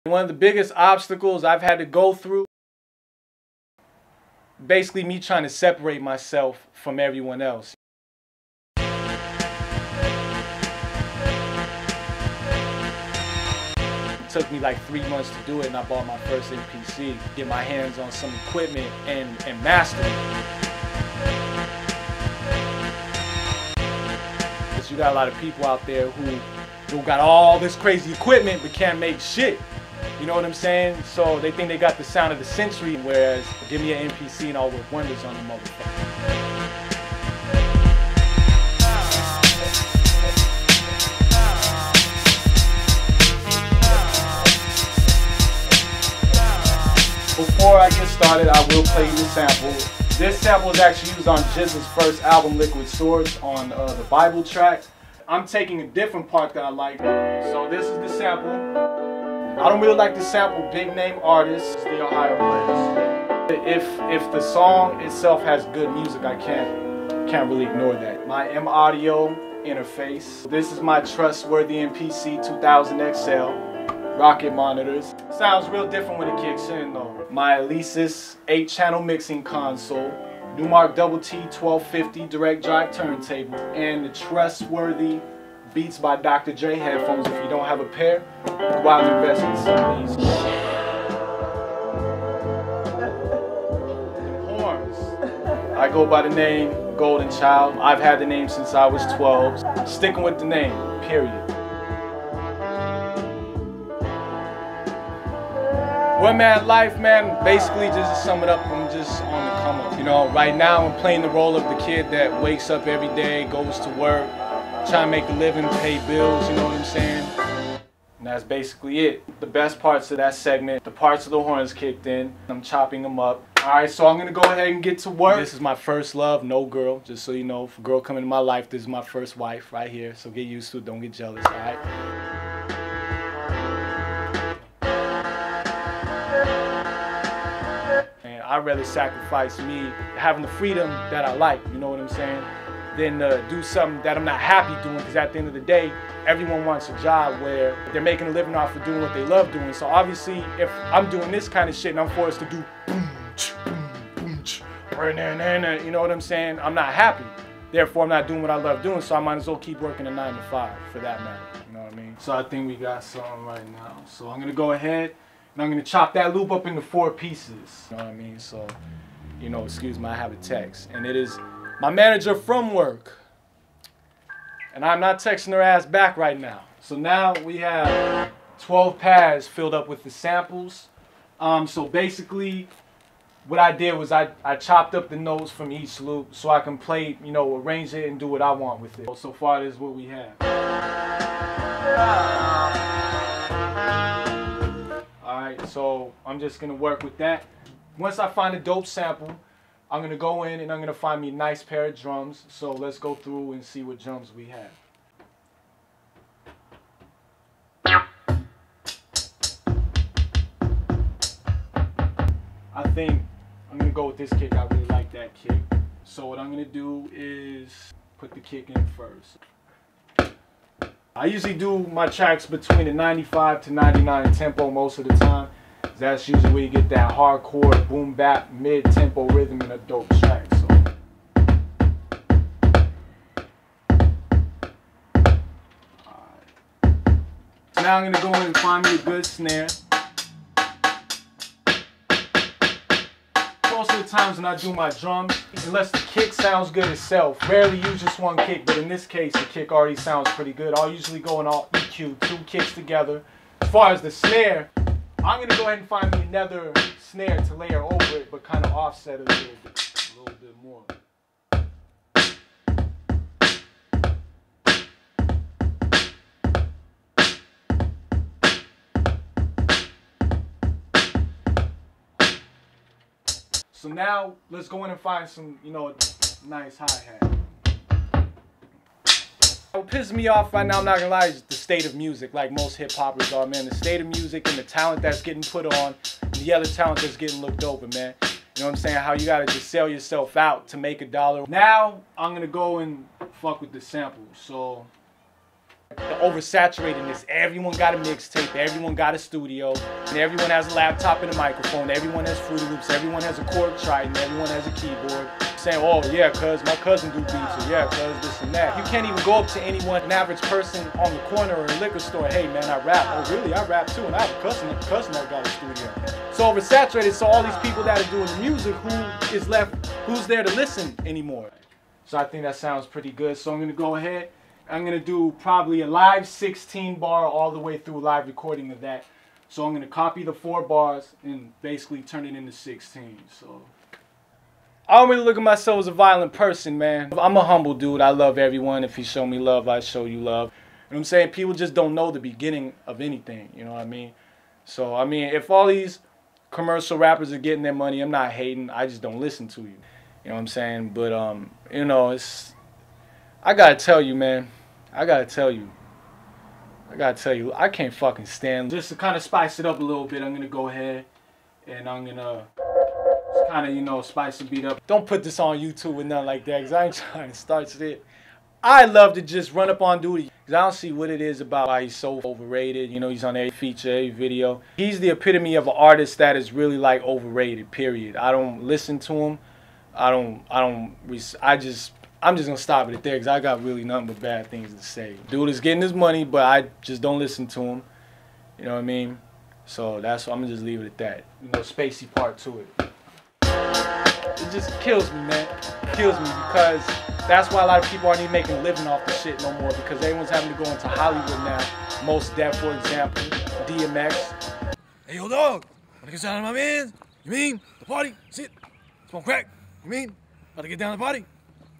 One of the biggest obstacles I've had to go through, basically me trying to separate myself from everyone else. It took me like 3 months to do it, and I bought my first MPC, get my hands on some equipment and master it. Because you got a lot of people out there who got all this crazy equipment but can't make shit. You know what I'm saying? So they think they got the sound of the century, whereas give me an MPC and I'll work wonders on the motherfucker. Before I get started, I will play you the sample. This sample is actually used on GZA's first album, Liquid Swords, on the Bible track. I'm taking a different part that I like. So this is the sample. I don't really like to sample big name artists, the Ohio players. If the song itself has good music, I can't really ignore that. My M Audio interface. This is my trustworthy MPC 2000 XL. Rocket monitors. Sounds real different when it kicks in though. My Alesis 8-channel mixing console. Newmark Double T 1250 direct drive turntable. And the trustworthy Beats by Dr. Dre headphones. If you don't have a pair, go out and invest in some of these. Horns. I go by the name Goldyn Chyld. I've had the name since I was 12. Sticking with the name, period. Well, man, life, man, basically just to sum it up, I'm just on the come up. You know, right now I'm playing the role of the kid that wakes up every day, goes to work, trying to make a living, pay bills, you know what I'm saying? And that's basically it. The best parts of that segment, the parts of the horns kicked in. I'm chopping them up. Alright, so I'm gonna go ahead and get to work. This is my first love, no girl. Just so you know, if a girl coming into my life, this is my first wife right here. So get used to it, don't get jealous, alright? And I'd rather sacrifice me having the freedom that I like, you know what I'm saying? Than do something that I'm not happy doing, because at the end of the day, everyone wants a job where they're making a living off of doing what they love doing. So obviously, if I'm doing this kind of shit and I'm forced to do boom, boom, you know what I'm saying? I'm not happy. Therefore, I'm not doing what I love doing, so I might as well keep working a 9 to 5 for that matter. You know what I mean? So I think we got something right now. So I'm gonna go ahead and I'm gonna chop that loop up into 4 pieces. You know what I mean? So, you know, excuse me, I have a text, and it is my manager from work, and I'm not texting her ass back right now. So now we have 12 pads filled up with the samples. So basically, what I did was I chopped up the notes from each loop so I can play, you know, arrange it and do what I want with it. So far, this is what we have. Alright, so I'm just gonna work with that. Once I find a dope sample, I'm going to go in and I'm going to find me a nice pair of drums. So let's go through and see what drums we have. I think I'm going to go with this kick. I really like that kick. So what I'm going to do is put the kick in first. I usually do my tracks between a 95 to 99 tempo most of the time. That's usually where you get that hardcore, boom bap, mid-tempo rhythm in a dope track. So. Alright. So now I'm going to go in and find me a good snare. Most of the times when I do my drums, unless the kick sounds good itself, rarely use just one kick, but in this case the kick already sounds pretty good. I'll usually go in all EQ, 2 kicks together. As far as the snare, I'm going to go ahead and find me another snare to layer over it, but kind of offset it a little bit more. So now, let's go in and find some, you know, nice hi-hat. What pisses me off right now, I'm not gonna lie, is the state of music, like most hip-hoppers are, man. The state of music and the talent that's getting put on, and the other talent that's getting looked over, man. You know what I'm saying? How you gotta just sell yourself out to make $1. Now, I'm gonna go and fuck with the sample. So, The oversaturatedness. Everyone got a mixtape, everyone got a studio, and everyone has a laptop and a microphone, everyone has Fruity Loops, everyone has a chord trident, everyone has a keyboard. Saying, oh yeah, cuz my cousin do beats, or yeah, cuz this and that. You can't even go up to anyone, an average person on the corner or a liquor store, hey man, I rap. Oh really, I rap too, and I have a cousin that got a studio. So oversaturated, so all these people that are doing the music, who is left, who's there to listen anymore? So I think that sounds pretty good. So I'm gonna go ahead, I'm gonna do probably a live 16 bar all the way through, live recording of that. So I'm gonna copy the 4 bars and basically turn it into 16, so. I don't really look at myself as a violent person, man. I'm a humble dude. I love everyone. If you show me love, I show you love. You know what I'm saying? People just don't know the beginning of anything, you know what I mean? So, I mean, if all these commercial rappers are getting their money, I'm not hating. I just don't listen to you. You know what I'm saying? But, you know, I gotta tell you, man. I gotta tell you, I can't fucking stand. Just to kind of spice it up a little bit, I'm gonna go ahead and I'm gonna kind of, you know, spice the beat up. Don't put this on YouTube or nothing like that, because I ain't trying to start shit. I love to just run up on dude, because I don't see what it is about why he's so overrated. You know, he's on every feature, every video. He's the epitome of an artist that is really, like, overrated, period. I don't listen to him. I'm just gonna stop it there, because I got really nothing but bad things to say. Dude is getting his money, but I just don't listen to him. You know what I mean? So that's why I'm gonna just leave it at that. You know, spacey part to it. It just kills me, man. It kills me, because that's why a lot of people aren't even making a living off the shit no more, because everyone's having to go into Hollywood now. Most Def, for example, DMX. Hey, yo, dog. Wanna get down to my man? You mean? The party? Sit. Smoke crack. You mean? About to get down to the party?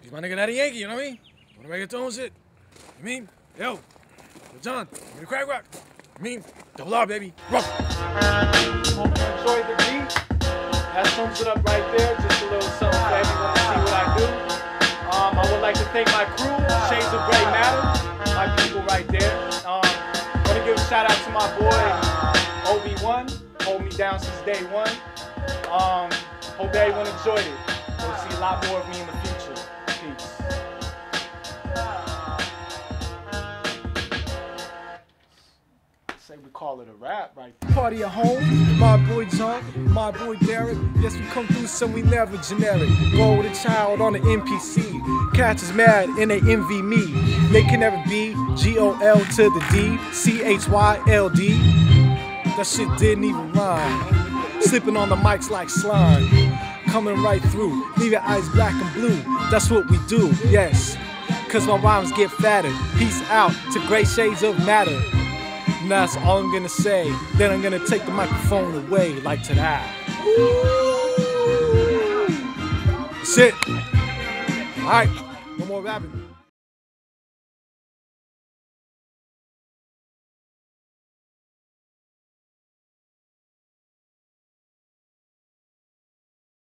He's my nigga Daddy Yankee, you know what I mean? Wanna make it to him shit? You mean? Yo, John, give me the crack rock. You mean? Double R, baby. Rock. Hope you enjoyed the beat. That sums it up right there. Just a little something for everyone to see what I do. I would like to thank my crew, Shades of Grey Matter, my people right there. I want to give a shout out to my boy, Obi-Wan. Hold me down since day one. Hope everyone enjoyed it. We'll see a lot more of me in the future. Peace. Say we call it a rap right there. Party at home, my boy John, my boy Derrick. Yes, we come through, so we never generic. Goldyn Chyld on the NPC. Cats is mad and they envy me. They can never be G-O-L to the D, C-H-Y-L-D. That shit didn't even rhyme. Slipping on the mics like slime. Coming right through, leave your eyes black and blue. That's what we do, yes. Cause my rhymes get fatter. Peace out to Gray Shades of Matter. And that's all I'm gonna say. Then I'm gonna take the microphone away like to that. That's it. Alright, no more rapping.